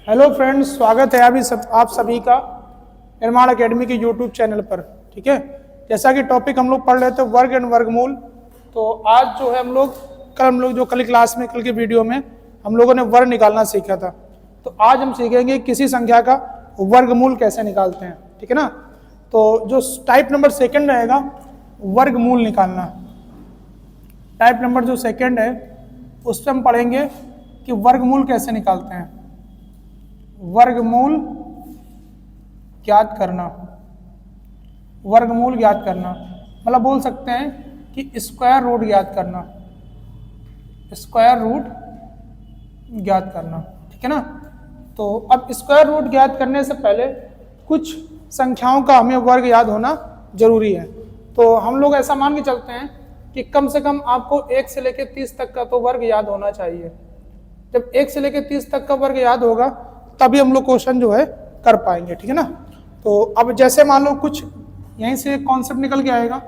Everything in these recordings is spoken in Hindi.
हेलो फ्रेंड्स, स्वागत है अभी आप सभी का निर्माण एकेडमी के यूट्यूब चैनल पर। ठीक है, जैसा कि टॉपिक हम लोग पढ़ रहे थे वर्ग एंड वर्गमूल। तो आज जो है कल क्लास में, कल के वीडियो में हम लोगों ने वर्ग निकालना सीखा था। तो आज हम सीखेंगे किसी संख्या का वर्गमूल कैसे निकालते हैं। ठीक है ना। तो जो टाइप नंबर सेकंड रहेगा वर्गमूल निकालना, टाइप नंबर जो सेकंड है उस पर हम पढ़ेंगे कि वर्गमूल कैसे निकालते हैं। वर्गमूल ज्ञात करना, वर्गमूल ज्ञात करना मतलब बोल सकते हैं कि स्क्वायर रूट ज्ञात करना, स्क्वायर रूट ज्ञात करना। ठीक है ना। तो अब स्क्वायर रूट ज्ञात करने से पहले कुछ संख्याओं का हमें वर्ग याद होना जरूरी है। तो हम लोग ऐसा मान के चलते हैं कि कम से कम आपको 1 से लेकर 30 तक का तो वर्ग याद होना चाहिए। जब 1 से लेकर 30 तक का वर्ग याद होगा तभी हम लोग क्वेश्चन जो है कर पाएंगे। ठीक है ना। तो अब जैसे मान लो कुछ यहीं से कॉन्सेप्ट निकल के आएगा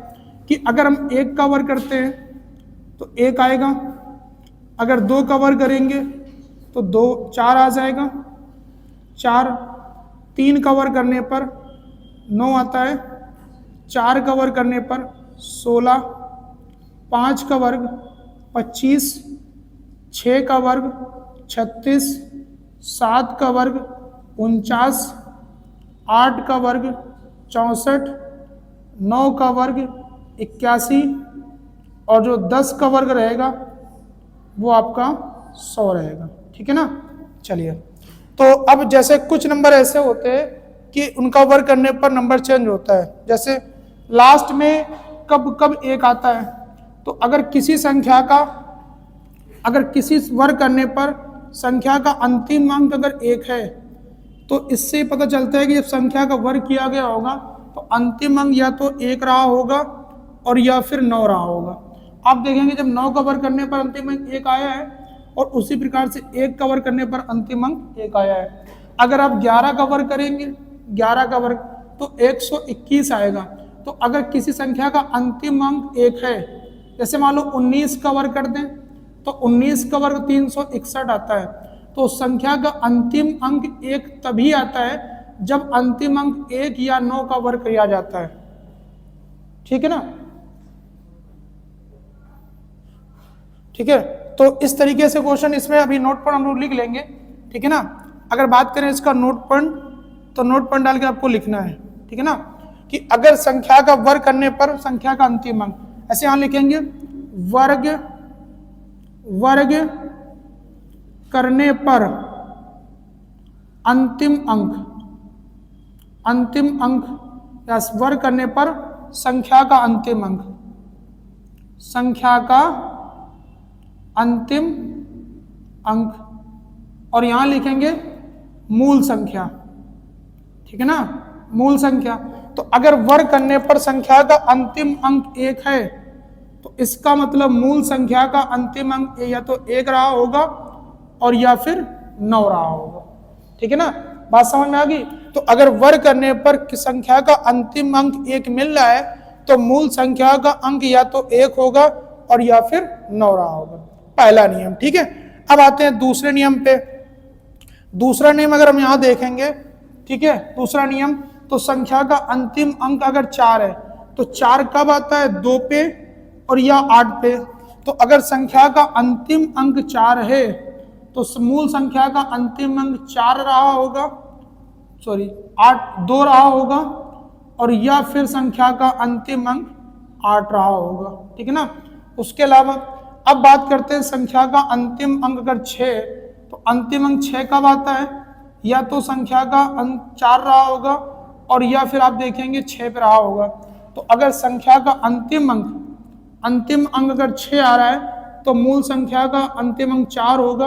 कि अगर हम 1 का वर्ग करते हैं तो 1 आएगा, अगर 2 का वर्ग करेंगे तो 2 4 आ जाएगा, 4 3 का वर्ग करने पर 9 आता है, 4 का वर्ग करने पर 16, 5 का वर्ग 25, 6 का वर्ग 36, 7 का वर्ग 49, 8 का वर्ग 64, 9 का वर्ग 81 और जो 10 का वर्ग रहेगा वो आपका 100 रहेगा। ठीक है ना। चलिए, तो अब जैसे कुछ नंबर ऐसे होते हैं कि उनका वर्ग करने पर नंबर चेंज होता है। जैसे लास्ट में कब कब 1 आता है, तो अगर किसी संख्या का वर्ग करने पर संख्या का अंतिम अंक अगर 1 है तो इससे पता चलता है कि जब संख्या का वर्ग किया गया होगा तो अंतिम अंक या तो 1 रहा होगा और या फिर 9 रहा होगा। आप देखेंगे जब 9 का वर्ग करने पर अंतिम अंक 1 आया है और उसी प्रकार से 1 का वर्ग करने पर अंतिम अंक 1 आया है। अगर आप 11 का वर्ग करेंगे, 11 का वर्ग तो 121 आएगा। तो अगर किसी संख्या का अंतिम अंक 1 है, जैसे मान लो 19 का वर्ग कर दें तो 19 का वर्ग 361 आता है। तो संख्या का अंतिम अंक 1 तभी आता है जब अंतिम अंक 1 या 9 का वर्ग किया जाता है। ठीक है ना। ठीक है, तो इस तरीके से क्वेश्चन इसमें अभी नोट पॉइंट हम लोग लिख लेंगे। ठीक है ना। अगर बात करें इसका नोट पॉइंट, तो नोट पॉइंट डाल के आपको लिखना है। ठीक है ना, कि अगर संख्या का वर्ग करने पर संख्या का अंतिम अंक, ऐसे यहां लिखेंगे वर्ग करने पर अंतिम अंक या वर्ग करने पर संख्या का अंतिम अंक, संख्या का अंतिम अंक, और यहां लिखेंगे मूल संख्या। ठीक है ना, मूल संख्या। तो अगर वर्ग करने पर संख्या का अंतिम अंक 1 है तो इसका मतलब मूल संख्या का अंतिम अंक या तो 1 रहा होगा और या फिर 9 रहा होगा। ठीक है ना, बात समझ में आ गई। तो अगर वर्ग करने पर संख्या का अंतिम अंक 1 मिल रहा है तो मूल संख्या का अंक या तो 1 होगा और या फिर 9 रहा होगा। पहला नियम। ठीक है, अब आते हैं दूसरे नियम पे। दूसरा नियम अगर हम यहां देखेंगे, ठीक है, दूसरा नियम, तो संख्या का अंतिम अंक अगर 4 है तो 4 कब आता है, 2 पे और या 8 पे। तो अगर संख्या का अंतिम अंक 4 है तो मूल संख्या का अंतिम अंक 4 रहा होगा, 2 रहा होगा और या फिर संख्या का अंतिम अंक 8 रहा होगा। ठीक है ना। उसके अलावा अब बात करते हैं संख्या का अंतिम अंक अगर 6, तो अंतिम अंक 6 कब आता है, या तो संख्या का अंक 4 रहा होगा और या फिर आप देखेंगे 6 पे रहा होगा। तो अगर संख्या का अंतिम अंक अगर 6 आ रहा है तो मूल संख्या का अंतिम अंक 4 होगा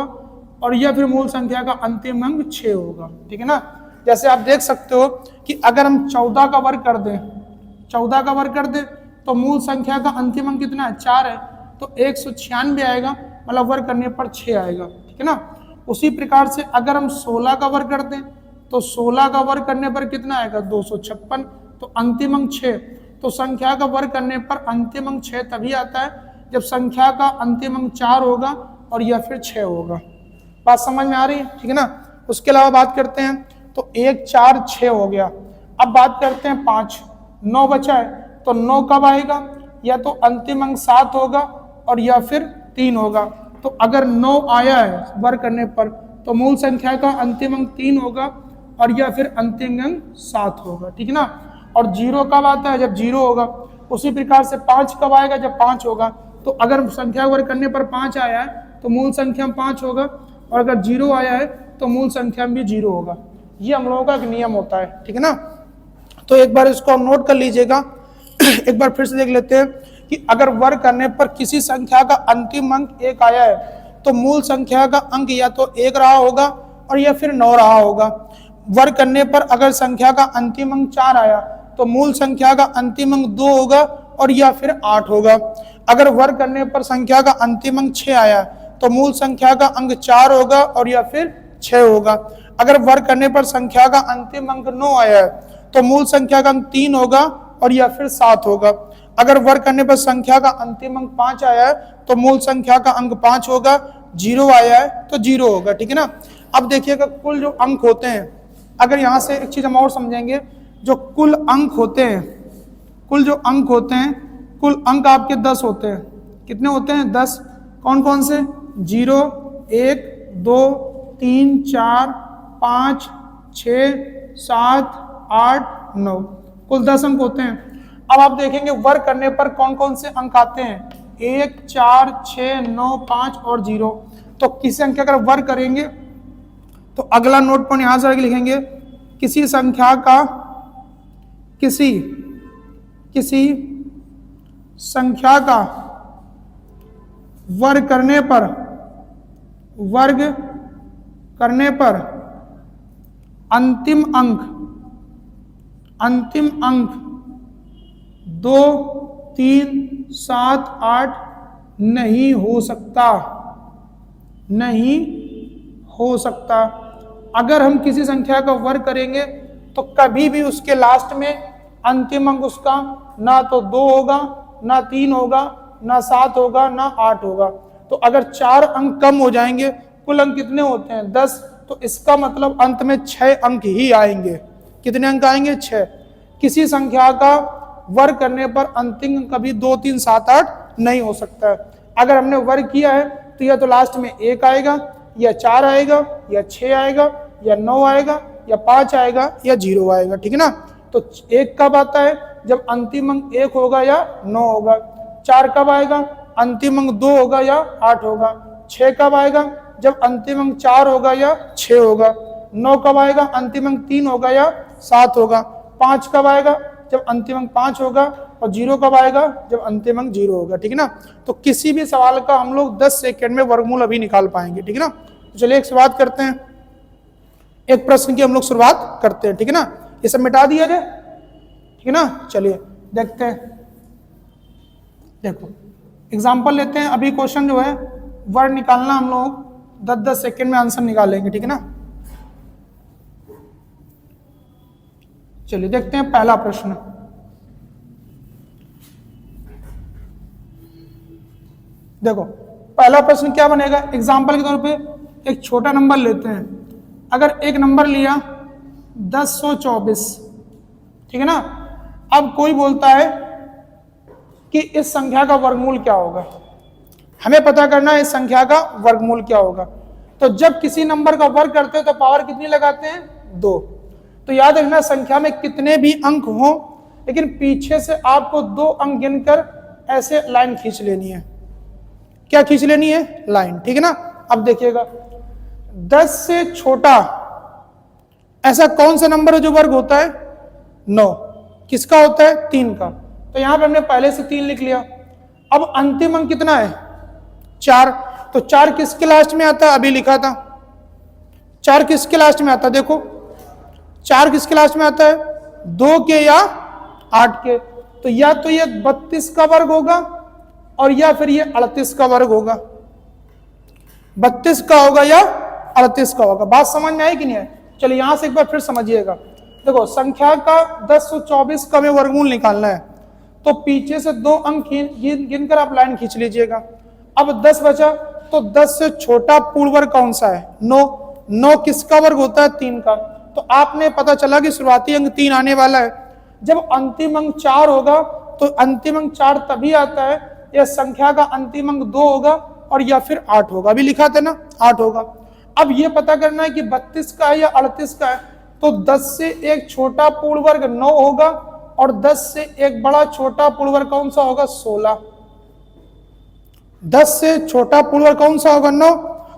और या फिर मूल संख्या का अंतिम अंक 6 होगा। ठीक है ना। जैसे आप देख सकते हो कि अगर हम 14 का वर्ग कर दें, 14 का वर्ग कर दें तो मूल संख्या का अंतिम अंक कितना है, 4 है, तो 196 आएगा, मतलब वर्ग करने पर 6 आएगा। ठीक है ना। उसी प्रकार से अगर हम 16 का वर्ग कर दें तो 16 का वर्ग करने पर कितना आएगा, 256, तो अंतिम अंक 6। तो संख्या का वर्ग करने पर अंतिम अंक 6 तभी आता है जब संख्या का अंतिम अंक 4 होगा और या फिर 6 होगा। बात समझ में आ रही है? ठीक है ना। उसके अलावा बात करते हैं तो 1 4 6 हो गया। अब बात करते हैं 5, 9 बचा है, तो 9 कब आएगा? या तो अंतिम अंक 7 होगा और या फिर 3 होगा। तो अगर 9 आया है वर्ग करने पर तो मूल संख्या का अंतिम अंक 3 होगा और या फिर अंतिम अंक 7 होगा, ठीक है ना। और 0 कब आता है? जब 0 होगा। उसी प्रकार से 5 कब आएगा? जब 5 होगा। तो अगर संख्या वर्ग करने पर 5 आया है तो मूल संख्या में 5 होगा, और अगर 0 आया है तो मूल संख्या में भी 0 होगा। ये हम लोगों का एक नियम होता है, ठीक है ना। तो एक बार इसको हम नोट कर लीजिएगा। एक बार फिर से देख लेते हैं कि अगर वर्ग करने पर किसी संख्या का अंतिम अंक 1 आया है तो मूल संख्या का अंक या तो 1 रहा होगा और या फिर 9 रहा होगा। वर्ग करने पर अगर संख्या का अंतिम अंक 4 आया तो मूल संख्या का अंतिम अंक 2 होगा और या फिर 8 होगा। अगर वर्ग करने पर संख्या का अंतिम अंक 6 आया तो मूल संख्या का अंक 4 होगा और या फिर 6 होगा। अगर वर्ग करने पर संख्या का अंतिम अंक 9 आया है तो मूल संख्या का अंक 3 होगा और या फिर 7 होगा। अगर वर्ग करने पर संख्या का अंतिम अंक 5 आया है तो मूल संख्या का अंक 5 होगा। 0 आया है तो 0 होगा, ठीक है ना। अब देखिएगा कुल जो अंक होते हैं, अगर यहाँ से एक चीज हम और समझेंगे, जो कुल अंक होते हैं, कुल जो अंक होते हैं, कुल अंक आपके 10 होते हैं। कितने होते हैं? 10। कौन कौन से? 0 1 2 3 4 5 6 7 8 9, कुल 10 अंक होते हैं। अब आप देखेंगे वर्ग करने पर कौन कौन से अंक आते हैं? 1 4 6 9 5 और 0। तो किसी संख्या का वर्ग करेंगे तो अगला नोट पॉइंट यहां से लिखेंगे, किसी संख्या का किसी संख्या का वर्ग करने पर अंतिम अंक 2 3 7 8 नहीं हो सकता। अगर हम किसी संख्या का वर्ग करेंगे तो कभी भी उसके लास्ट में अंतिम अंक उसका ना तो 2 होगा, ना 3 होगा, ना 7 होगा, ना 8 होगा। तो अगर 4 अंक कम हो जाएंगे, कुल अंक कितने होते हैं? 10। तो इसका मतलब अंत में 6 अंक ही आएंगे। कितने अंक आएंगे? 6। किसी संख्या का वर्ग करने पर अंतिम अंक कभी 2 3 7 8 नहीं हो सकता है। अगर हमने वर्ग किया है तो या तो लास्ट में 1 आएगा, या 4 आएगा, या 6 आएगा, या 9 आएगा, या 5 आएगा, या 0 आएगा, ठीक है ना। तो 1 कब आता है? जब अंतिम अंक 1 होगा या 9 होगा। 4 कब आएगा? अंतिम अंक 2 होगा या 8 होगा। 6 कब आएगा? जब अंतिम अंक 4 होगा या 6 होगा। 9 कब आएगा? अंतिम अंक 3 होगा या 7 होगा। 5 कब आएगा? जब अंतिम अंक 5 होगा। और 0 कब आएगा? जब अंतिम अंक 0 होगा, ठीक है ना। तो किसी भी सवाल का हम लोग 10 सेकंड में वर्गमूल अभी निकाल पाएंगे, ठीक है ना। तो चलिए एक शुरुआत करते हैं, एक प्रश्न की हम लोग शुरुआत करते हैं, ठीक है ना। ये सब मिटा दिया जाए, ठीक है ना। चलिए देखते हैं। देखो एग्जाम्पल लेते हैं। अभी क्वेश्चन जो है वर्ड निकालना हम लोग 10-10 सेकंड में आंसर निकालेंगे, ठीक है ना। चलिए देखते हैं पहला प्रश्न। देखो पहला प्रश्न क्या बनेगा? एग्जाम्पल के तौर पे एक छोटा नंबर लेते हैं। अगर एक नंबर लिया 1024, ठीक है ना। अब कोई बोलता है कि इस संख्या का वर्गमूल क्या होगा। हमें पता करना है इस संख्या का वर्गमूल क्या होगा। तो जब किसी नंबर का वर्ग करते हैं तो पावर कितनी लगाते हैं? 2। तो याद रखना संख्या में कितने भी अंक हों, लेकिन पीछे से आपको 2 अंक गिनकर ऐसे लाइन खींच लेनी है। क्या खींच लेनी है? लाइन, ठीक है ना। अब देखिएगा 10 से छोटा ऐसा कौन सा नंबर है जो वर्ग होता है? 9। किसका होता है? 3 का। तो यहां पे हमने पहले से 3 लिख लिया। अब अंतिम अंक कितना है? 4। तो 4 किसके लास्ट में आता है? अभी लिखा था। 4 किसके लास्ट में आता है? देखो 4 किसके लास्ट में आता है? 2 के या 8 के। तो या तो ये 32 का वर्ग होगा और या फिर ये 38 का वर्ग होगा। 32 का होगा या 38 का होगा। बात समझ में आई कि नहीं है? चलिए यहां से एक बार फिर समझिएगा। देखो संख्या का 1024 का हमें वर्गमूल निकालना है, तो पीछे से 2 अंक गिनकर आप लाइन खींच लीजिएगा। अब 10 बचा, तो 10 से छोटा पूर्ण वर्ग कौन सा है? 9। 9 किसका वर्ग होता है? 3 का। तो आपने पता चला कि शुरुआती अंक 3 आने वाला है। जब अंतिम अंक 4 होगा तो अंतिम अंक 4 तभी आता है या संख्या का अंतिम अंक 2 होगा और या फिर 8 होगा। अभी लिखा था ना 8 होगा। अब ये पता करना है कि 32 का है या 38 का है। तो 10 से एक छोटा पूर्ण वर्ग 9 होगा और 10 से एक बड़ा छोटा पूर्ण वर्ग कौन सा होगा? 16। 10 से छोटा पूर्ण वर्ग कौन सा होगा? 9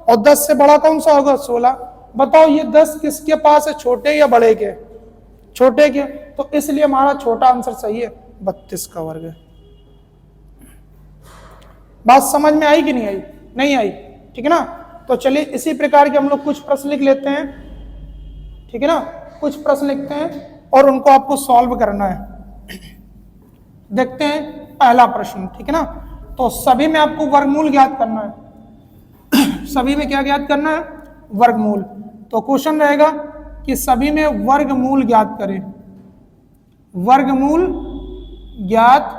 और 10 से बड़ा कौन सा होगा? 16। बताओ ये 10 किसके पास है? छोटे या बड़े के? छोटे के। तो इसलिए हमारा छोटा आंसर सही है, 32 का वर्ग है। बात समझ में आई कि नहीं आई? नहीं आई, ठीक है ना। तो चलिए इसी प्रकार के हम लोग कुछ प्रश्न लिख लेते हैं, ठीक है ना। कुछ प्रश्न लिखते हैं और उनको आपको सॉल्व करना है। देखते हैं पहला प्रश्न, ठीक है ना। तो सभी में आपको वर्गमूल ज्ञात करना है। सभी में क्या ज्ञात करना है? वर्गमूल। तो क्वेश्चन रहेगा कि सभी में वर्गमूल ज्ञात करें, वर्गमूल ज्ञात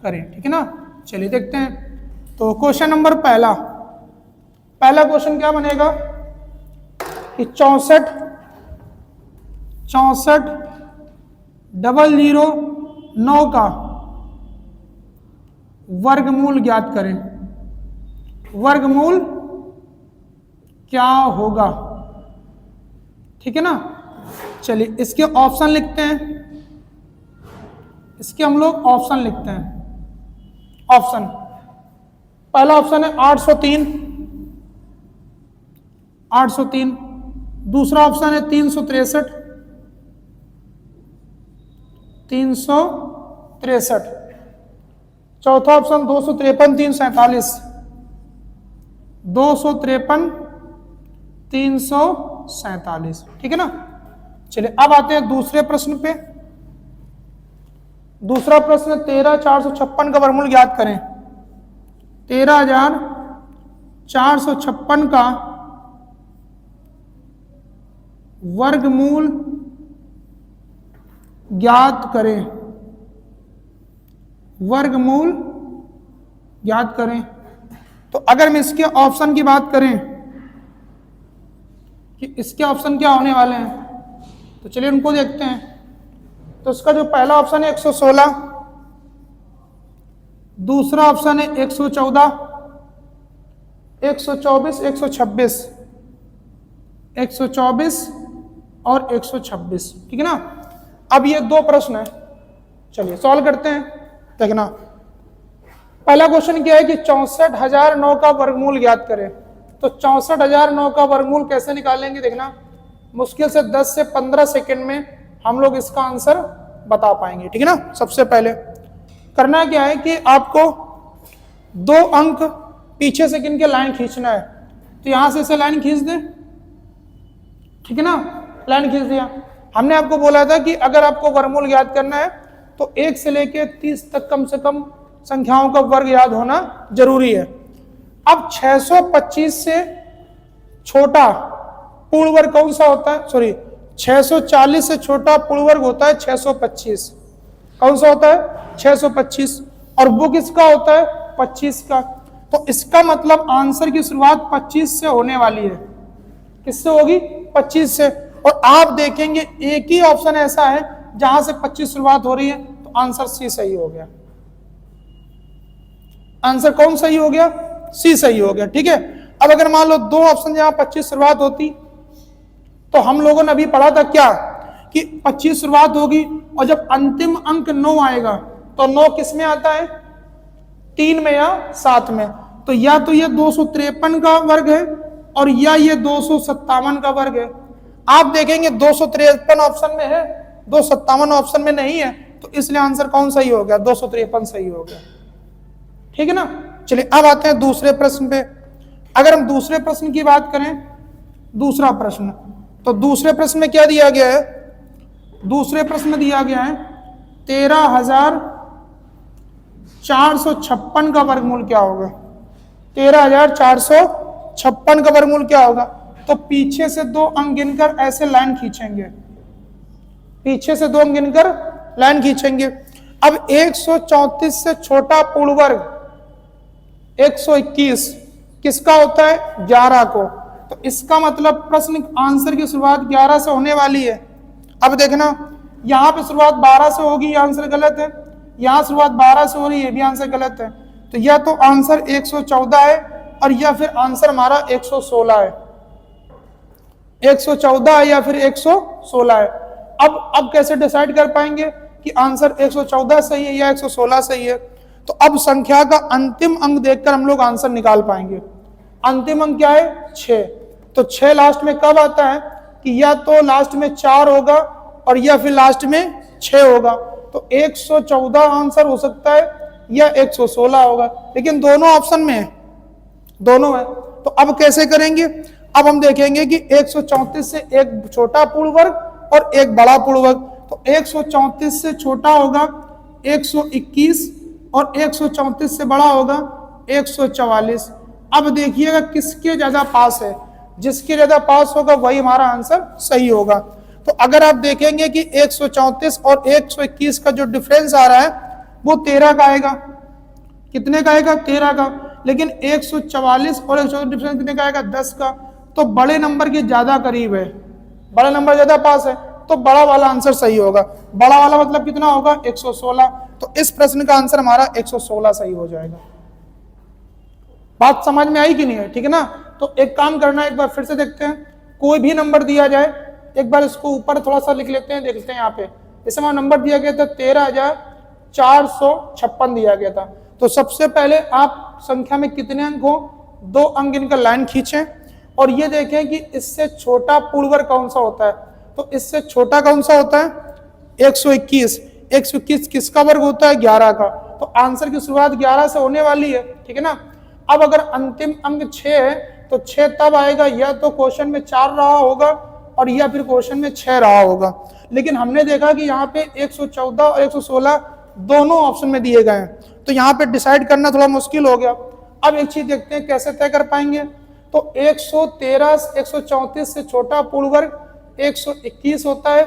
करें, ठीक है ना। चलिए देखते हैं। तो क्वेश्चन नंबर पहला क्वेश्चन क्या बनेगा कि 64 009 का वर्गमूल ज्ञात करें। वर्गमूल क्या होगा, ठीक है ना। चलिए इसके ऑप्शन लिखते हैं, इसके हम लोग ऑप्शन लिखते हैं। ऑप्शन, पहला ऑप्शन है 803, 803। दूसरा ऑप्शन है 363, 363। चौथा ऑप्शन 253, 347, 253, 347, ठीक है ना। चलिए अब आते हैं दूसरे प्रश्न पे। दूसरा प्रश्न 13,456 का वर्गमूल ज्ञात करें। 13,456 का वर्गमूल ज्ञात करें, वर्गमूल ज्ञात करें। तो अगर हम इसके ऑप्शन की बात करें कि इसके ऑप्शन क्या होने वाले हैं, तो चलिए उनको देखते हैं। तो इसका जो पहला ऑप्शन है 116, दूसरा ऑप्शन है 114, 124, 126, 124 और 126, ठीक है ना। अब ये दो प्रश्न है, चलिए सॉल्व करते हैं। देखना पहला क्वेश्चन क्या है कि 64,009 का वर्गमूल ज्ञात करें। तो 64,009 का वर्गमूल कैसे निकालेंगे? देखना मुश्किल से 10 से 15 सेकंड में हम लोग इसका आंसर बता पाएंगे, ठीक है ना। सबसे पहले करना क्या है कि आपको 2 अंक पीछे से गिन के लाइन खींचना है। तो यहां से इसे लाइन खींच दे, ठीक है ना। लाइन खींच दिया। हमने आपको बोला था कि अगर आपको वर्गमूल याद करना है तो 1 से लेके 30 तक कम से कम संख्याओं का वर्ग याद होना जरूरी है। अब 625 से छोटा पूर्ण वर्ग कौन सा होता है? सॉरी, 640 से छोटा पूर्ण वर्ग होता है 625। कौन सा होता है? 625। और वो किसका होता है? 25 का। तो इसका मतलब आंसर की शुरुआत 25 से होने वाली है। किससे होगी? 25 से। और आप देखेंगे एक ही ऑप्शन ऐसा है जहां से 25 शुरुआत हो रही है, तो आंसर सी सही हो गया। आंसर कौन सही हो गया? सी सही हो गया, ठीक है। अब अगर मान लो 2 ऑप्शन जहां 25 शुरुआत होती, तो हम लोगों ने अभी पढ़ा था क्या कि 25 शुरुआत होगी और जब अंतिम अंक 9 आएगा तो 9 किस में आता है? 3 में या 7 में। तो या तो ये 253 का वर्ग है और या ये 257 का वर्ग है। आप देखेंगे 253 ऑप्शन में है, 257 ऑप्शन में नहीं है, तो इसलिए आंसर कौन सही हो गया? 253 सही हो गया, ठीक है ना। चलिए अब आते हैं दूसरे प्रश्न पे। अगर हम दूसरे प्रश्न की बात करें, दूसरा प्रश्न, तो दूसरे प्रश्न में क्या दिया गया है? दूसरे प्रश्न में दिया गया है 13,456 का वर्गमूल क्या होगा? 13,456 का वर्गमूल क्या होगा? तो पीछे से 2 अंक गिनकर ऐसे लाइन खींचेंगे, पीछे से 2 अंक गिनकर लाइन खींचेंगे। अब 134 से छोटा पूर्ण वर्ग 121 किसका होता है? 11 को। तो इसका मतलब प्रश्न आंसर की शुरुआत 11 से होने वाली है। अब देखना यहाँ पे शुरुआत 12 से होगी, ये आंसर गलत है। यहाँ शुरुआत 12 से हो रही है, ये भी आंसर गलत है। तो या तो आंसर 114 है और या फिर आंसर हमारा 116 है। 114 है या फिर 116 है। अब कैसे डिसाइड कर पाएंगे कि आंसर 114 सही है या 116 सही है? तो अब संख्या का अंतिम अंक देखकर हम लोग आंसर निकाल पाएंगे। अंतिम अंक क्या है? 6। तो 6 लास्ट में कब आता है कि या तो लास्ट में 4 होगा और या फिर लास्ट में 6 होगा। तो 114 आंसर हो सकता है या 116 होगा, लेकिन दोनों ऑप्शन में है, दोनों है। तो अब कैसे करेंगे? अब हम देखेंगे कि 134 से एक छोटा पूर्ण वर्ग और एक बड़ा पूर्ण वर्ग। तो 134 से छोटा होगा 121 और 134 से बड़ा होगा 144। अब देखिएगा किसके ज्यादा पास है, जिसके ज्यादा पास होगा वही हमारा आंसर सही होगा। तो अगर आप देखेंगे कि 134 और 121 का जो डिफरेंस आ रहा है वो 13 का आएगा। कितने का आएगा? 13 का। लेकिन 144 और 124 डिफरेंस कितने का आएगा? 10 का। तो बड़े नंबर के ज्यादा करीब है, बड़ा नंबर ज्यादा पास है, तो बड़ा वाला आंसर सही होगा। बड़ा वाला मतलब कितना होगा? 116। तो इस प्रश्न का आंसर हमारा 116 सही हो जाएगा। बात समझ में आई कि नहीं है? ठीक है ना। तो एक काम करना, एक बार फिर से देखते हैं। कोई भी नंबर दिया जाए, एक बार इसको ऊपर थोड़ा सा लिख लेते हैं, देख लेते हैं। यहाँ पे इस समय नंबर दिया गया था 13,456 दिया गया था। तो सबसे पहले आप संख्या में कितने अंक हो, 2 अंक इनका लाइन खींचें और ये देखें कि इससे छोटा पूर्ण वर्ग कौन सा होता है। तो इससे छोटा कौन सा होता है? 121। 121 किसका वर्ग होता है? 11 का। तो आंसर की शुरुआत 11 से होने वाली है, ठीक है ना। अब अगर अंतिम अंक 6 है तो 6 तब आएगा या तो क्वेश्चन में 4 रहा होगा और या फिर क्वेश्चन में 6 रहा होगा। लेकिन हमने देखा कि यहाँ पे 114 और 116 दोनों ऑप्शन में दिए गए हैं, तो यहाँ पे डिसाइड करना थोड़ा मुश्किल हो गया। अब एक चीज देखते हैं कैसे तय कर पाएंगे। तो 113 134 से छोटा पूर्ण वर्ग 121 होता है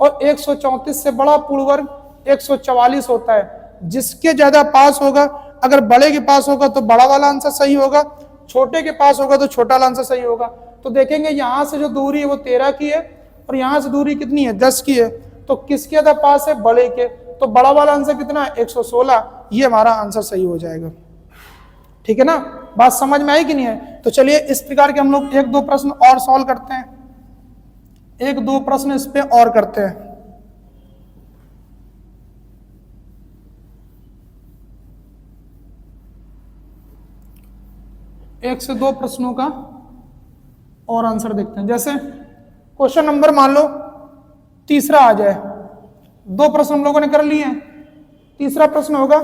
और 134 से बड़ा पूर्ण वर्ग 144 होता है। जिसके ज्यादा पास होगा, अगर बड़े के पास होगा तो बड़ा वाला आंसर सही होगा, छोटे के पास होगा तो छोटा वाला आंसर सही होगा। तो देखेंगे यहाँ से जो दूरी है वो 13 की है और यहाँ से दूरी कितनी है? 10 की है। तो किसके ज्यादा पास है? बड़े के। तो बड़ा वाला आंसर कितना है? 116। ये हमारा आंसर सही हो जाएगा। ठीक है ना। बात समझ में आई कि नहीं है? तो चलिए इस प्रकार के हम लोग 1-2 प्रश्न और सॉल्व करते हैं। 1-2 प्रश्न इस पे और करते हैं। एक से 2 प्रश्नों का और आंसर देखते हैं। जैसे क्वेश्चन नंबर मान लो तीसरा आ जाए। 2 प्रश्न हम लोगों ने कर लिए हैं। तीसरा प्रश्न होगा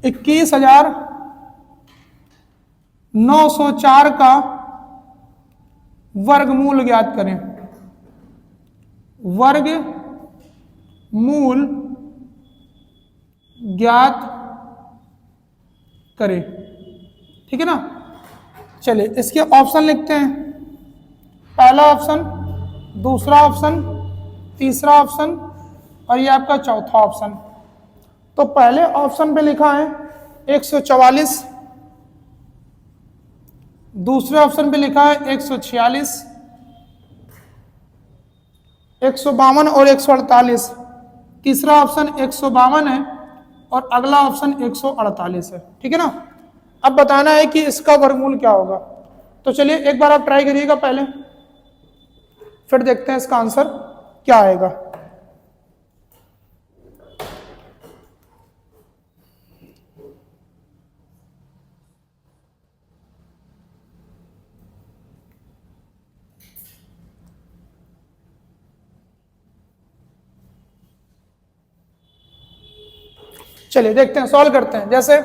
21,904 का वर्गमूल ज्ञात करें। वर्गमूल ज्ञात करें, ठीक है ना। चलिए इसके ऑप्शन लिखते हैं। पहला ऑप्शन, दूसरा ऑप्शन, तीसरा ऑप्शन और ये आपका चौथा ऑप्शन। तो पहले ऑप्शन पे लिखा है 144, दूसरे ऑप्शन पे लिखा है 146, 152 और 148। तीसरा ऑप्शन 152 है और अगला ऑप्शन 148 है, ठीक है ना। अब बताना है कि इसका वर्गमूल क्या होगा। तो चलिए एक बार आप ट्राई करिएगा पहले, फिर देखते हैं इसका आंसर क्या आएगा। चलिए देखते हैं, सॉल्व करते हैं। जैसे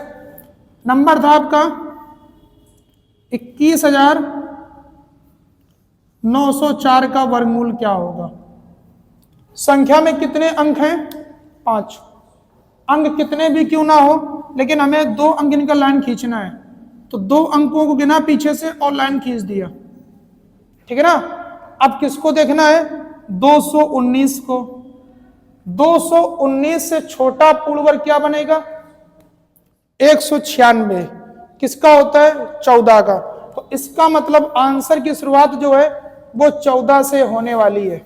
नंबर था आपका 21,904 का वर्गमूल क्या होगा। संख्या में कितने अंक हैं? 5। अंक कितने भी क्यों ना हो, लेकिन हमें 2 अंक इनका लाइन खींचना है। तो 2 अंकों को गिना पीछे से और लाइन खींच दिया, ठीक है ना। अब किसको देखना है? 219 को। 219 से छोटा पूर्ण वर्ग क्या बनेगा? 196। किसका होता है? 14 का। तो इसका मतलब आंसर की शुरुआत जो है वो 14 से होने वाली है।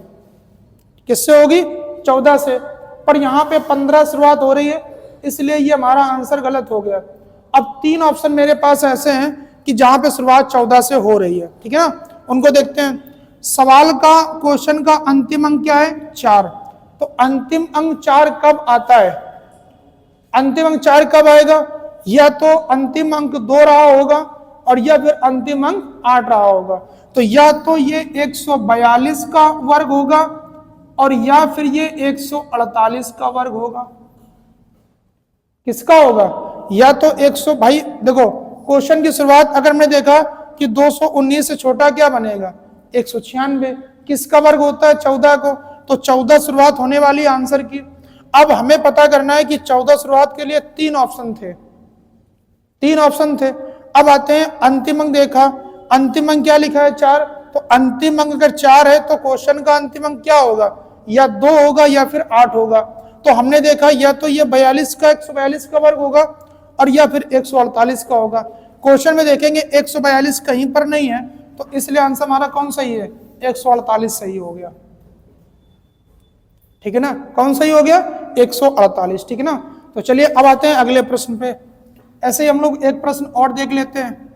किससे होगी? 14 से। पर यहाँ पे 15 शुरुआत हो रही है, इसलिए ये हमारा आंसर गलत हो गया। अब 3 ऑप्शन मेरे पास ऐसे हैं कि जहां पे शुरुआत 14 से हो रही है, ठीक है ना, उनको देखते हैं। सवाल का, क्वेश्चन का अंतिम अंक क्या है? 4। तो अंतिम अंक 4 कब आता है? अंतिम अंक 4 कब आएगा? या तो अंतिम अंक 2 रहा होगा और या फिर अंतिम अंक 8 रहा होगा। तो या तो ये 142 का वर्ग होगा और या फिर ये 148 का वर्ग होगा। किसका होगा? या तो 100, भाई देखो क्वेश्चन की शुरुआत अगर हमने देखा कि 219 से छोटा क्या बनेगा? 196। किसका वर्ग होता है? 14 को। तो 14 शुरुआत होने वाली आंसर की। अब हमें पता करना है कि 14 शुरुआत के लिए 3 ऑप्शन थे, 3 ऑप्शन थे। अब आते हैं अंतिम अंक देखा, अंतिम अंक क्या लिखा है? 4। तो अंतिम अंक अगर 4 है तो क्वेश्चन का अंतिम अंक क्या होगा? या 2 होगा या फिर 8 होगा। तो हमने देखा या तो ये 42 का 142 का वर्ग होगा और या फिर 148 का होगा। क्वेश्चन में देखेंगे 142 कहीं पर नहीं है, तो इसलिए आंसर हमारा कौन सही है? 148 सही हो गया, ठीक है ना। कौन सही हो गया? 148, ठीक है ना। तो चलिए अब आते हैं अगले प्रश्न पे। ऐसे ही हम लोग एक प्रश्न और देख लेते हैं।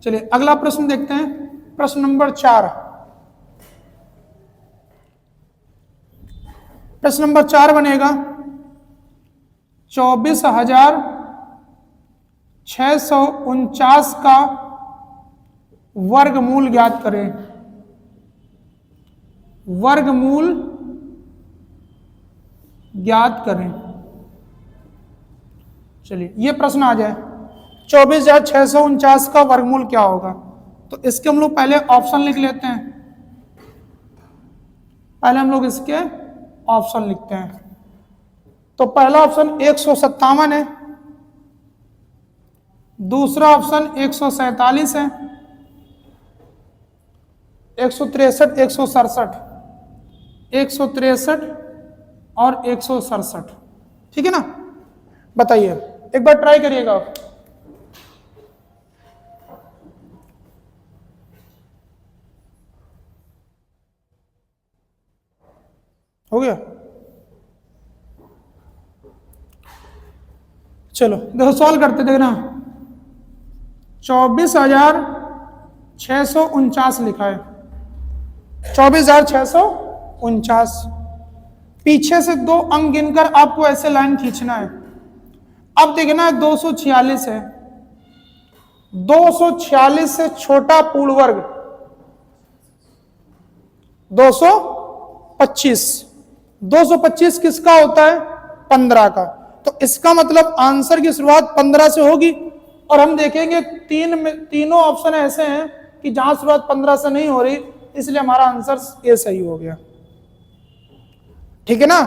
चलिए अगला प्रश्न देखते हैं, प्रश्न नंबर 4। प्रश्न नंबर 4 बनेगा 24,649 का वर्गमूल ज्ञात करें। वर्गमूल ज्ञात करें। चलिए ये प्रश्न आ जाए, 24,649 का वर्गमूल क्या होगा? तो इसके हम लोग पहले ऑप्शन लिख लेते हैं। पहले हम लोग इसके ऑप्शन लिखते हैं। तो पहला ऑप्शन 157 है, दूसरा ऑप्शन 147 है, 163, 167, 163 और 167, ठीक है ना। बताइए, एक बार ट्राई करिएगा आप। हो गया? चलो देखो सॉल्व करते, देखना 24,649 लिखा है, 24,649। पीछे से 2 अंक गिनकर आपको ऐसे लाइन खींचना है। अब देखना 246 है, 246 से छोटा पूर्ण वर्ग 225। 225 किसका होता है? 15 का। तो इसका मतलब आंसर की शुरुआत 15 से होगी। और हम देखेंगे तीनों ऑप्शन ऐसे हैं कि जहां शुरुआत 15 से नहीं हो रही, इसलिए हमारा आंसर ये सही हो गया, ठीक है ना।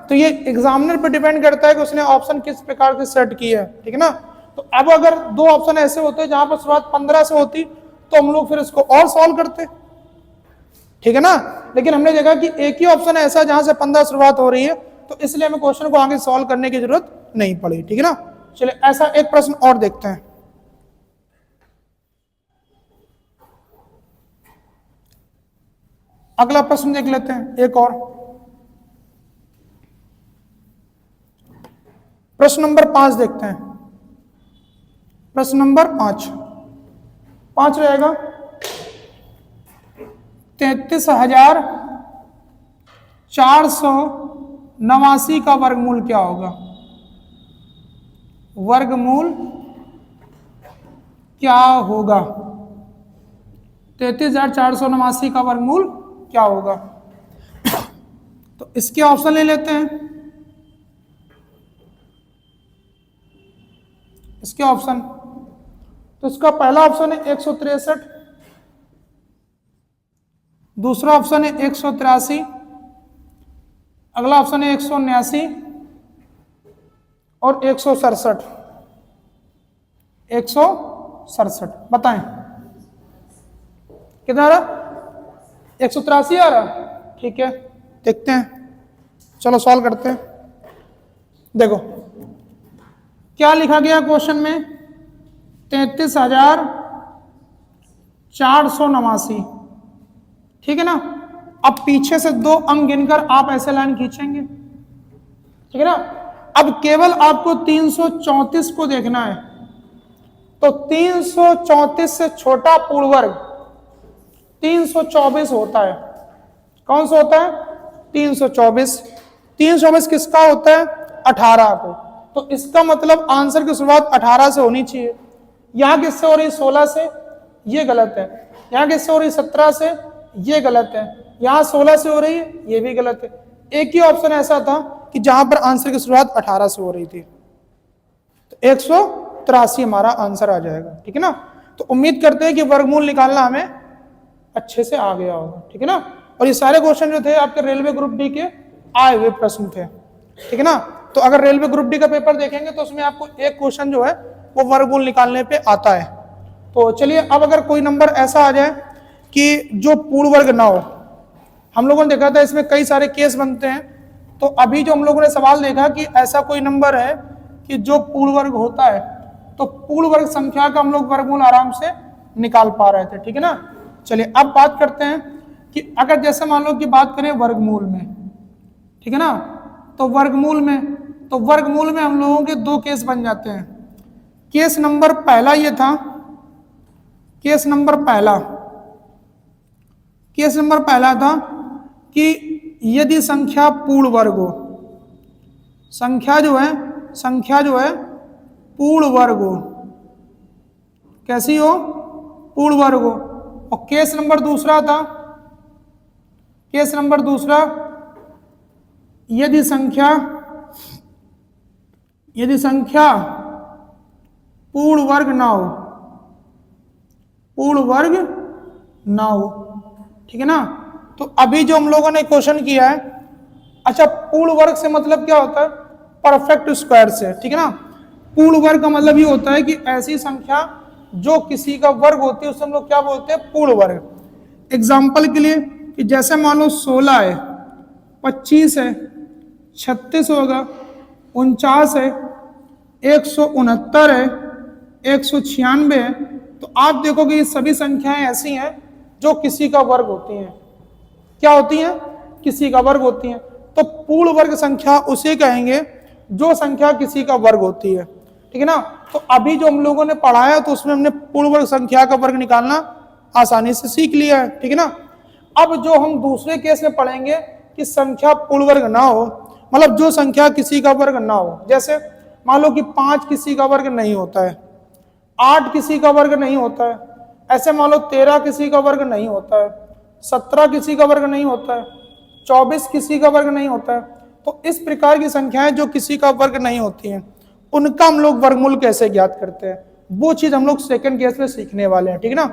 तो ये एग्जामिनर पर डिपेंड करता है कि उसने ऑप्शन किस प्रकार से सेट की है, ठीक है ना। तो अब अगर 2 ऑप्शन ऐसे होते जहां पर शुरुआत 15 से होती तो हम लोग फिर इसको और सॉल्व करते, ठीक है ना। लेकिन हमने देखा कि एक ही ऑप्शन ऐसा जहां से 15 शुरुआत हो रही है, तो इसलिए हमें क्वेश्चन को आगे सॉल्व करने की जरूरत नहीं पड़ी, ठीक है ना। चलिए ऐसा एक प्रश्न और देखते हैं। अगला प्रश्न देख लेते हैं, एक और प्रश्न नंबर 5 देखते हैं। प्रश्न नंबर 5 रहेगा 33,489 का वर्गमूल क्या होगा? वर्गमूल क्या होगा? 33,489 का वर्गमूल क्या होगा? तो इसके ऑप्शन ले लेते हैं। इसके ऑप्शन, तो इसका पहला ऑप्शन है 163, दूसरा ऑप्शन है 183, अगला ऑप्शन है 179 और 167। 167 बताएं कितना आ रहा? 183 आ रहा, ठीक है। देखते हैं, चलो सॉल्व करते हैं। देखो क्या लिखा गया क्वेश्चन में? 33,489। ठीक है ना। अब पीछे से 2 अंक गिनकर आप ऐसे लाइन खींचेंगे, ठीक है ना। अब केवल आपको 334 को देखना है, तो 334 से छोटा पूर्ण वर्ग 324 होता है। कौन सा होता है? 324। 324 किसका होता है? 18 को। तो इसका मतलब आंसर की शुरुआत 18 से होनी चाहिए। यहां किससे हो रही? 16 से, ये गलत है। यहां किससे हो रही? 17 से, ये गलत है। यहां 16 से हो रही है, ये भी गलत है। एक ही ऑप्शन ऐसा था कि जहां पर आंसर की शुरुआत 18 से हो रही थी। तो 183 हमारा आंसर आ जाएगा, ठीक है ना। तो उम्मीद करते हैं कि वर्गमूल निकालना हमें अच्छे से आ गया होगा, ठीक है ना। और ये सारे क्वेश्चन जो थे आपके रेलवे ग्रुप डी के आए हुए प्रश्न थे, ठीक है ना। तो अगर रेलवे ग्रुप डी का पेपर देखेंगे तो उसमें आपको एक क्वेश्चन जो है वो वर्गमूल निकालने पे आता है। तो चलिए, अब अगर कोई नंबर ऐसा आ जाए कि जो पूर्ण वर्ग ना हो, हम लोगों ने देखा था इसमें कई सारे केस बनते हैं। तो अभी जो हम लोगों ने सवाल देखा कि ऐसा कोई नंबर है कि जो पूर्ण वर्ग होता है, तो पूर्ण वर्ग संख्या का हम लोग वर्गमूल आराम से निकाल पा रहे थे, ठीक है ना। चलिए अब बात करते हैं कि अगर जैसे मान लो कि बात करें वर्गमूल में, ठीक है ना। तो वर्गमूल में हम लोगों के 2 केस बन जाते हैं। केस नंबर पहला ये था, केस नंबर पहला था कि यदि संख्या पूर्ण वर्ग हो, संख्या जो है पूर्ण वर्ग हो। कैसी हो? पूर्ण वर्ग हो। और केस नंबर दूसरा था, यदि संख्या पूर्ण वर्ग ना हो, ठीक है ना। तो अभी जो हम लोगों ने क्वेश्चन किया है, अच्छा पूर्ण वर्ग से मतलब क्या होता है? परफेक्ट स्क्वायर से, ठीक है ना। पूर्ण वर्ग का मतलब ये होता है कि ऐसी संख्या जो किसी का वर्ग होती है उसे हम लोग क्या बोलते हैं? पूर्ण वर्ग। एग्जाम्पल के लिए कि जैसे मान लो 16 है, 25 है, 36 होगा, 49 है, 169 है, 196 है। तो आप देखोगे ये सभी संख्याएं ऐसी हैं जो किसी का वर्ग होती हैं। क्या होती हैं? किसी का वर्ग होती हैं। तो पूर्ण वर्ग संख्या उसे कहेंगे जो संख्या किसी का वर्ग होती है, ठीक है ना। तो अभी जो हम लोगों ने पढ़ाया तो उसमें हमने पूर्ण वर्ग संख्या का वर्ग निकालना आसानी से सीख लिया है, ठीक है ना। अब जो हम दूसरे केस में पढ़ेंगे कि संख्या पूर्ण वर्ग ना हो, मतलब जो संख्या किसी का वर्ग ना हो। जैसे मान लो कि 5 किसी का वर्ग नहीं होता है, 8 किसी का वर्ग नहीं होता है, ऐसे मान लो 13 किसी का वर्ग नहीं होता है, 17 किसी का वर्ग नहीं होता है, 24 किसी का वर्ग नहीं होता है। तो इस प्रकार की संख्याएं जो किसी का वर्ग नहीं होती हैं, उनका हम लोग वर्गमूल कैसे ज्ञात करते हैं, वो चीज हम लोग सेकंड केस में सीखने वाले हैं, ठीक है ना।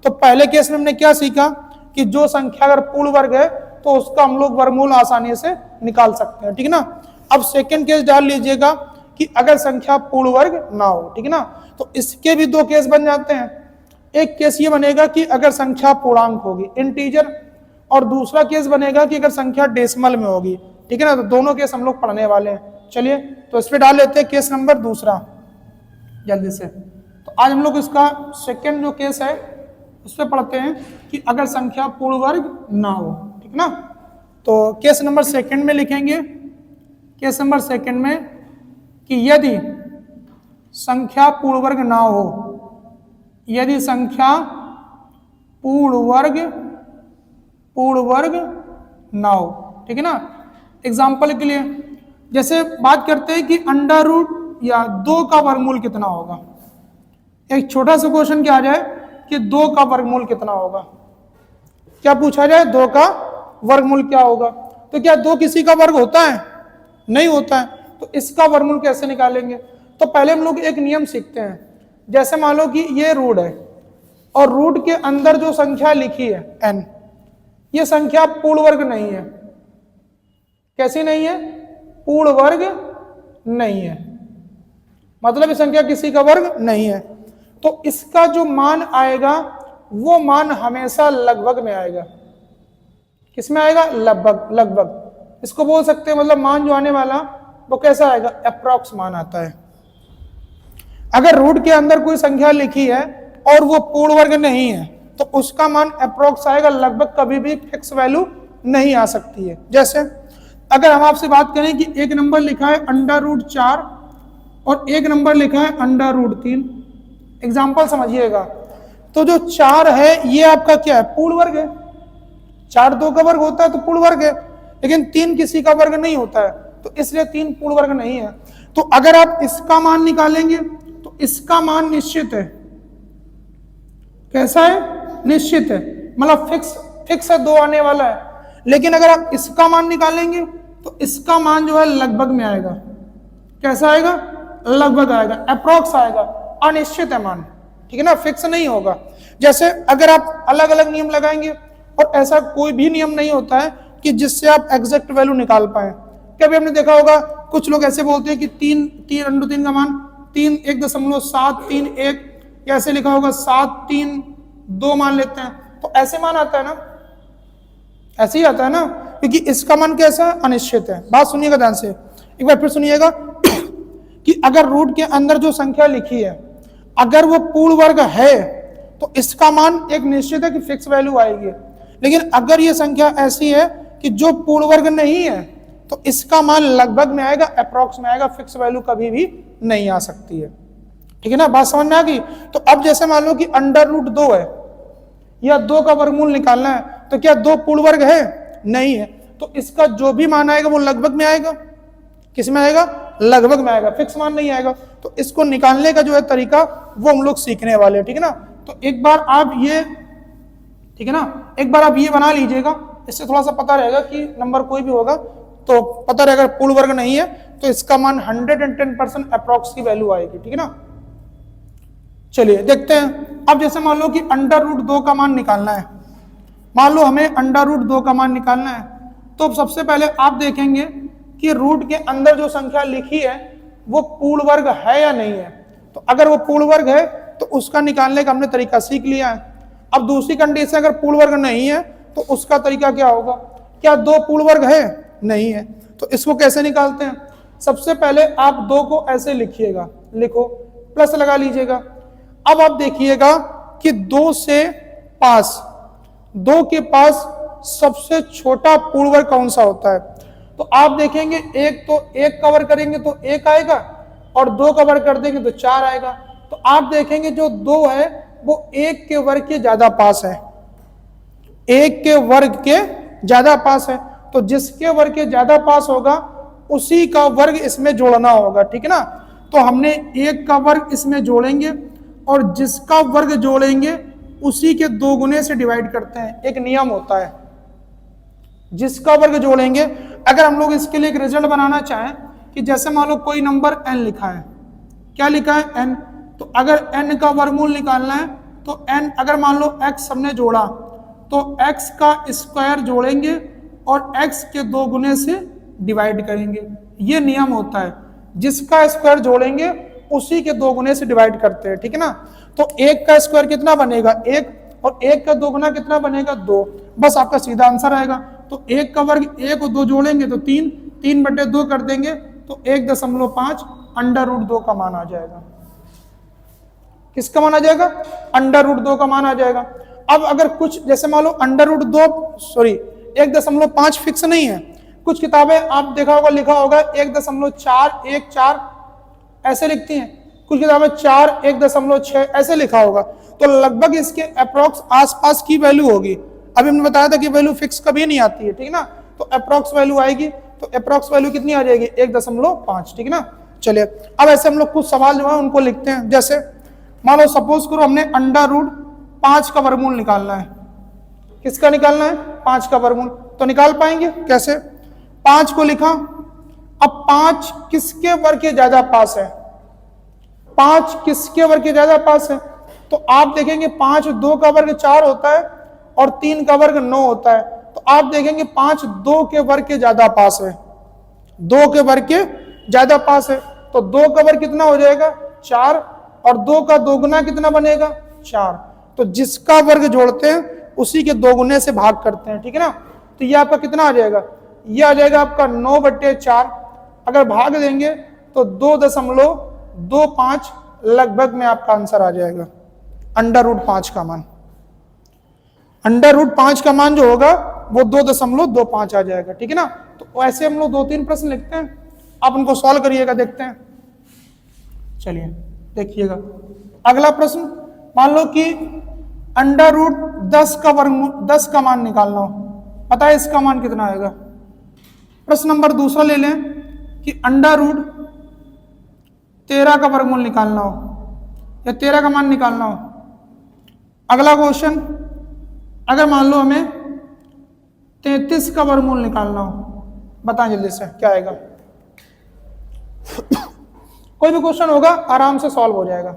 तो पहले केस में हमने क्या सीखा कि जो संख्या अगर पूर्ण वर्ग है तो उसका हम लोग वर्गमूल आसानी से निकाल सकते हैं, ठीक है ना। अब सेकंड केस डाल लीजिएगा कि अगर संख्या पूर्ण वर्ग ना हो, ठीक है ना। तो इसके भी 2 केस बन जाते हैं। एक केस ये बनेगा कि अगर संख्या पूर्णांक होगी, इंटीजर, और दूसरा केस बनेगा कि अगर संख्या डेसिमल में होगी, ठीक है ना। तो दोनों केस हम लोग पढ़ने वाले हैं। चलिए तो इस पे डाल लेते हैं केस नंबर दूसरा जल्दी से। तो आज हम लोग इसका सेकंड जो केस है उस पे पढ़ते हैं कि अगर संख्या पूर्ण वर्ग ना हो, ठीक है ना। तो केस नंबर सेकंड में लिखेंगे, केस नंबर सेकंड में कि यदि संख्या पूर्ण वर्ग ना हो, यदि संख्या पूर्ण वर्ग ना हो, ठीक है ना। एग्जाम्पल के लिए जैसे बात करते हैं कि अंडर रूट या 2 का वर्गमूल कितना होगा। एक छोटा सा क्वेश्चन क्या आ जाए कि 2 का वर्गमूल कितना होगा, क्या पूछा जाए 2 का वर्गमूल क्या होगा। तो क्या 2 किसी का वर्ग होता है? नहीं होता है। तो इसका वर्गमूल कैसे निकालेंगे? तो पहले हम लोग एक नियम सीखते हैं। जैसे मान लो कि ये रूट है और रूट के अंदर जो संख्या लिखी है n, ये संख्या पूर्ण वर्ग नहीं है। कैसी नहीं है? पूर्ण वर्ग नहीं है, मतलब ये संख्या किसी का वर्ग नहीं है। तो इसका जो मान आएगा वो मान हमेशा लगभग में आएगा। किसमें आएगा? लगभग। इसको बोल सकते हैं, मतलब मान जो आने वाला वो कैसा आएगा? अप्रॉक्स मान आता है। अगर रूट के अंदर कोई संख्या लिखी है और वो पूर्ण वर्ग नहीं है तो उसका मान अप्रोक्स आएगा, लगभग कभी भी फिक्स वैल्यू नहीं आ सकती है। जैसे अगर हम आपसे बात करें कि एक नंबर लिखा है √4 और एक नंबर लिखा है √3, एग्जाम्पल समझिएगा। तो जो 4 है ये आपका क्या है, पूर्ण वर्ग है। 4 2 का वर्ग होता है तो पूर्ण वर्ग है, लेकिन 3 किसी का वर्ग नहीं होता है, तो इसलिए 3 पूर्ण वर्ग नहीं है। तो अगर आप इसका मान निकालेंगे तो इसका मान निश्चित है। कैसा है, निश्चित है, मतलब फिक्स है, 2 आने वाला है। लेकिन अगर आप इसका मान निकालेंगे तो इसका मान जो है लगभग में आएगा। कैसा आएगा, लगभग आएगा, अप्रोक्स आएगा, अनिश्चित है मान, ठीक है ना, फिक्स नहीं होगा। जैसे अगर आप अलग अलग नियम लगाएंगे, और ऐसा कोई भी नियम नहीं होता है कि जिससे आप एग्जैक्ट वैल्यू निकाल पाए। कभी हमने देखा होगा कुछ लोग ऐसे बोलते हैं कि 3 का मान 1.731 ऐसे लिखा होगा, 732 मान लेते हैं, तो ऐसे मान आता है ना, ऐसे ही आता है ना, क्योंकि इसका मान कैसा है, अनिश्चित है। बात सुनिएगा ध्यान से, एक बार फिर सुनिएगा कि अगर रूट के अंदर जो संख्या लिखी है अगर वो पूर्ण वर्ग है तो इसका मान एक निश्चित है कि फिक्स वैल्यू आएगी। लेकिन अगर ये संख्या ऐसी है कि जो पूर्ण वर्ग नहीं है तो इसका मान लगभग में आएगा, अप्रोक्स में आएगा, फिक्स वैल्यू कभी भी नहीं आ सकती है। ठीक है ना, बात समझ में आ गई। तो अब जैसे मान लो कि √2 है या 2 का वर्गमूल निकालना है, तो क्या 2 पूर्ण वर्ग है, नहीं है, तो इसका जो भी मान आएगा वो लगभग में आएगा। किस में आएगा, लगभग में आएगा, फिक्स मान नहीं आएगा। तो इसको निकालने का जो है तरीका वो हम लोग सीखने वाले हैं। ठीक है ना, तो एक बार आप ये, ठीक है ना, एक बार आप ये बना लीजिएगा, इससे थोड़ा सा पता रहेगा कि नंबर कोई भी होगा तो पता रहेगा पूर्ण वर्ग नहीं है तो इसका मान 110% अप्रॉक्स की वैल्यू आएगी। ठीक है ना, चलिए देखते हैं। अब जैसे मान लो कि √2 का मान निकालना है, मान लो हमें √2 का मान निकालना है, तो सबसे पहले आप देखेंगे कि रूट के अंदर जो संख्या लिखी है वो पूर्ण वर्ग है या नहीं है। तो अगर वो पूर्ण वर्ग है तो उसका निकालने का हमने तरीका सीख लिया है। अब दूसरी कंडीशन, अगर पूर्ण वर्ग नहीं है तो उसका तरीका क्या होगा, क्या 2 पूर्ण वर्ग है, नहीं है, तो इसको कैसे निकालते हैं। सबसे पहले आप 2 को ऐसे लिखिएगा, लिखो, प्लस लगा लीजिएगा। अब आप देखिएगा कि 2 से 5, 2 के पास सबसे छोटा पूर्ण वर्ग कौन सा होता है। तो आप देखेंगे एक तो 1 का वर्ग करेंगे तो 1 आएगा और 2 का वर्ग कर देंगे तो 4 आएगा। तो आप देखेंगे जो 2 है वो 1 के वर्ग के ज्यादा पास है, 1 के वर्ग के ज्यादा पास है। तो जिसके वर्ग के ज्यादा पास होगा उसी का वर्ग इसमें जोड़ना होगा। ठीक है ना, तो हमने 1 का वर्ग इसमें जोड़ेंगे और जिसका वर्ग जोड़ेंगे उसी के 2 गुने से डिवाइड करते हैं। एक नियम होता है, जिसका वर्ग जोड़ेंगे। अगर हम लोग इसके लिए एक रिजल्ट बनाना चाहें कि जैसे मान लो कोई नंबर n लिखा है, क्या लिखा है, n, तो अगर n का वर्गमूल निकालना है तो n, अगर मान लो x हमने जोड़ा तो x का स्क्वायर जोड़ेंगे और x के 2 गुने से डिवाइड करेंगे। ये नियम होता है, जिसका स्क्वायर जोड़ेंगे उसी के 2 गुने से डिवाइड करते हैं। ठीक है ना, तो 1 का स्क्वायर कितना बनेगा, 1, और 1 का 2 गुना कितना बनेगा, 2। बस आपका सीधा आंसर आएगा। तो 1 का वर्ग 1 और 2 जोड़ेंगे तो 3, 3/2 कर देंगे तो 1.5 √2 का मान आ जाएगा। किसका मान आ जाएगा, √2 का मान आ जाएगा। अब अगर कुछ जैसे मान लो √2 1.5 फिक्स नहीं है, कुछ किताबें आप देखा होगा लिखा होगा 1.414 ऐसे लिखती हैं, कुछ किताबें 4 1.6 ऐसे लिखा होगा। तो लगभग इसके अप्रोक्स आसपास की वैल्यू होगी। अभी हमने बताया था कि वैल्यू फिक्स कभी नहीं आती है। ठीक है ना, तो अप्रोक्स वैल्यू आएगी, तो अप्रोक्स वैल्यू कितनी आ जाएगी, 1.5। ठीक है ना, चलिए अब ऐसे हम लोग कुछ सवाल जो है उनको लिखते हैं। जैसे मान लो सपोज करो हमने √5 का वर्गमूल निकालना है। किसका निकालना है, 5 का वर्गमूल। तो निकाल पाएंगे कैसे, 5 को लिखा। अब 5 किसके वर्ग के ज्यादा पास है, 5 किसके वर्ग के ज्यादा पास है। तो आप देखेंगे 5 2 का वर्ग 4 होता है और 3 का वर्ग 9 होता है। तो आप देखेंगे 5 2 के वर्ग के ज्यादा पास है, 2 के वर्ग के ज्यादा पास है। तो 2 का वर्ग कितना हो जाएगा, 4, और 2 का 2 गुना कितना बनेगा, 4। तो जिसका वर्ग जोड़ते हैं उसी के 2 गुने से भाग करते हैं। ठीक है ना, तो ये आपका कितना आ जाएगा, ये आ जाएगा आपका 9/4। अगर भाग देंगे तो 2.25 लगभग में आपका आंसर आ जाएगा √5 का मान। √5 का मान जो होगा वो 2.25 आ जाएगा, ठीक है ना। तो ऐसे हम लोग 2-3 प्रश्न लिखते हैं, आप उनको सॉल्व करिएगा, देखते हैं। चलिए देखिएगा अगला प्रश्न। मान लो कि √10 का वर्गमूल 10 का मान निकालना हो, पता है इसका मान कितना आएगा। प्रश्न नंबर दूसरा ले लें कि √13 का वर्गमूल निकालना हो या 13 का मान निकालना हो। अगला क्वेश्चन, अगर मान लो हमें 33 का वर्गमूल निकालना हो, बताएं जल्दी से क्या आएगा। कोई भी क्वेश्चन होगा आराम से सॉल्व हो जाएगा।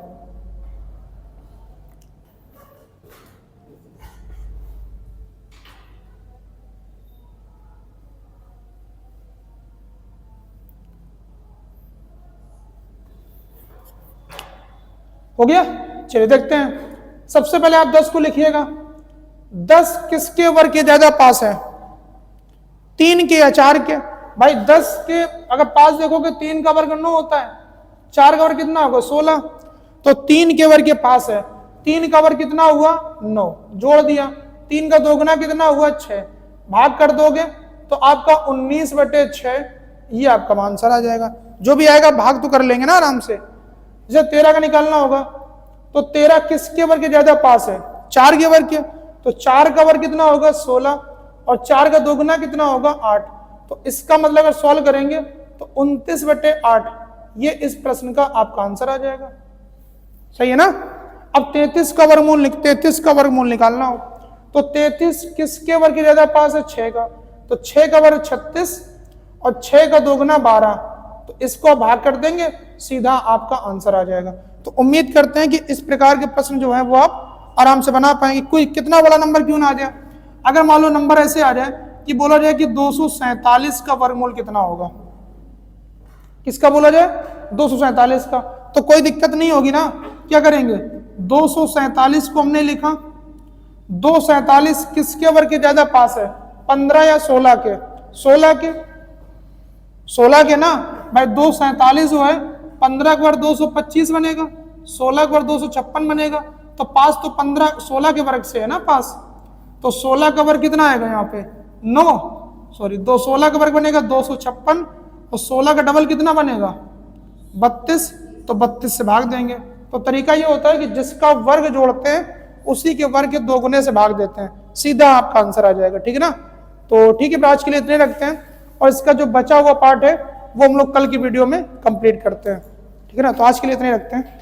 हो गया, चलिए देखते हैं। सबसे पहले आप 10 को लिखिएगा। 10 किसके वर्ग के ज्यादा पास है, 3 के या 4 के। भाई 10 के अगर पास देखोगे 3 का वर्ग 9 होता है, 4 का वर्ग कितना होगा 16, तो 3 के वर्ग के पास है। 3 का वर्ग कितना हुआ 9, जोड़ दिया। 3 का दोगुना कितना हुआ 6, भाग कर दोगे तो आपका 19/6 ये आपका आंसर आ जाएगा। जो भी आएगा भाग तो कर लेंगे ना आराम से। जैसे 13 का निकालना होगा तो 13 किसके वर्ग के ज्यादा पास है, 4 के वर्ग के, तो 4 का वर्ग कितना होगा 16 और 4 का दोगुना कितना होगा 8। तो इसका मतलब अगर सॉल्व करेंगे तो 29/8 ये इस प्रश्न का आपका आंसर आ जाएगा। सही है ना। अब 33 का वर्गमूल निकालना हो तो 33 किसके वर्ग के ज्यादा पास है, 6 का, तो 6 का वर्ग 36 और 6 का दोगुना 12, तो इसको भाग कर देंगे, सीधा आपका आंसर आ जाएगा। तो उम्मीद करते हैं कि इस प्रकार के प्रश्न जो है वो आप आराम से बना पाएंगे। कोई कितना बड़ा नंबर क्यों ना आ जाए। अगर मान लो नंबर ऐसे आ जाए कि बोला जाए कि 247 का वर्गमूल कितना होगा, किसका बोला जाए 247 का, तो कोई दिक्कत नहीं होगी ना। क्या करेंगे, 247 को हमने लिखा, 247 किसके वर्ग के ज्यादा पास है, 15 या 16 के, 16 के ना भाई। 247 जो है 15 का वर्ग 225 बनेगा, 16 का वर्ग 256 बनेगा, तो पास तो 16 के वर्ग से है ना पास, तो 16 का वर्ग कितना आएगा यहाँ पे 16 का वर्ग बनेगा 256 और 16 का डबल कितना बनेगा 32, तो 32 से भाग देंगे। तो तरीका ये होता है कि जिसका वर्ग जोड़ते हैं उसी के वर्ग के 2 गुने से भाग देते हैं, सीधा आपका आंसर आ जाएगा। ठीक है ना। तो ठीक है, आज के लिए इतने रखते हैं और इसका जो बचा हुआ पार्ट है वो हम लोग कल की वीडियो में कंप्लीट करते हैं। ठीक है ना। तो आज के लिए इतने रखते हैं।